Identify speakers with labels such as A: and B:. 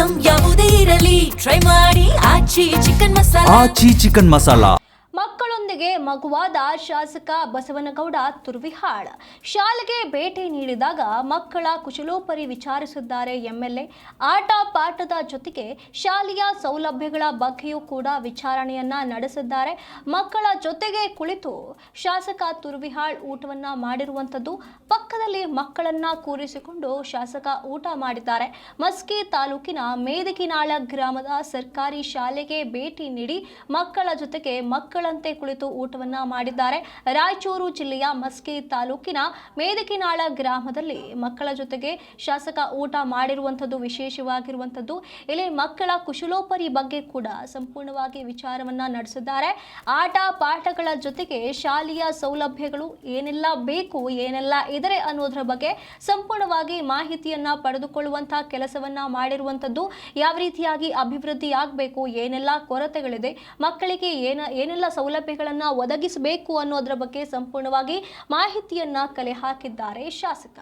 A: Item ಯಾವುದೇ ಇರಲಿ try ಮಾಡಿ ಆಚಿ ಚಿಕನ್ ಮಸಾಲಾ.
B: ಮಕ್ಕಳೊಂದಿಗೆ ಮಗುವಾದ ಶಾಸಕ ಬಸವನಗೌಡ ತುರ್ವಿಹಾಳ್. ಶಾಲೆಗೆ ಭೇಟಿ ನೀಡಿದಾಗ ಮಕ್ಕಳ ಕುಶಲೋಪರಿ ವಿಚಾರಿಸಿದ್ದಾರೆ ಎಂಎಲ್ಎ. ಆಟ ಪಾಠದ ಜೊತೆಗೆ ಶಾಲೆಯ ಸೌಲಭ್ಯಗಳ ಬಗ್ಗೆಯೂ ಕೂಡ ವಿಚಾರಣೆಯನ್ನ ನಡೆಸಿದ್ದಾರೆ. ಮಕ್ಕಳ ಜೊತೆಗೆ ಕುಳಿತು ಶಾಸಕ ತುರ್ವಿಹಾಳ್ ಊಟವನ್ನ ಮಾಡಿರುವಂಥದ್ದು. ಪಕ್ಕದಲ್ಲಿ ಮಕ್ಕಳನ್ನ ಕೂರಿಸಿಕೊಂಡು ಶಾಸಕ ಊಟ ಮಾಡಿದ್ದಾರೆ. ಮಸ್ಕಿ ತಾಲೂಕಿನ ಮೇದಕಿನಾಳ ಗ್ರಾಮದ ಸರ್ಕಾರಿ ಶಾಲೆಗೆ ಭೇಟಿ ನೀಡಿ ಮಕ್ಕಳ ಜೊತೆಗೆ ಮಕ್ಕಳಂತೆ ಕುಳಿತು ಊಟವನ್ನ ಮಾಡಿದ್ದಾರೆ. ರಾಯಚೂರು ಜಿಲ್ಲೆಯ ಮಸ್ಕಿ ತಾಲೂಕಿನ ಮೇದಕಿನಾಳ ಗ್ರಾಮದಲ್ಲಿ ಮಕ್ಕಳ ಜೊತೆಗೆ ಶಾಸಕ ಊಟ ಮಾಡಿರುವಂಥದ್ದು ವಿಶೇಷವಾಗಿರುವಂಥದ್ದು. ಇಲ್ಲಿ ಮಕ್ಕಳ ಕುಶಲೋಪರಿ ಬಗ್ಗೆ ಕೂಡ ಸಂಪೂರ್ಣವಾಗಿ ವಿಚಾರವನ್ನ ನಡೆಸಿದ್ದಾರೆ. ಆಟ ಪಾಠಗಳ ಜೊತೆಗೆ ಶಾಲೆಯ ಸೌಲಭ್ಯಗಳು ಏನೆಲ್ಲ ಬೇಕು, ಏನೆಲ್ಲ ಇದರೆ ಅನ್ನೋದರ ಬಗ್ಗೆ ಸಂಪೂರ್ಣವಾಗಿ ಮಾಹಿತಿಯನ್ನ ಪಡೆದುಕೊಳ್ಳುವಂತಹ ಕೆಲಸವನ್ನ ಮಾಡಿರುವಂಥದ್ದು. ಯಾವ ರೀತಿಯಾಗಿ ಅಭಿವೃದ್ಧಿ ಆಗಬೇಕು, ಏನೆಲ್ಲ ಕೊರತೆಗಳಿದೆ, ಮಕ್ಕಳಿಗೆ ಏನೆಲ್ಲ ಸೌಲಭ್ಯಗಳನ್ನ ಒದಗಿಸಬೇಕು ಅನ್ನೋದರ ಬಗ್ಗೆ ಸಂಪೂರ್ಣವಾಗಿ ಮಾಹಿತಿಯನ್ನ ಕಲೆ ಹಾಕಿದ್ದಾರೆ ಶಾಸಕ.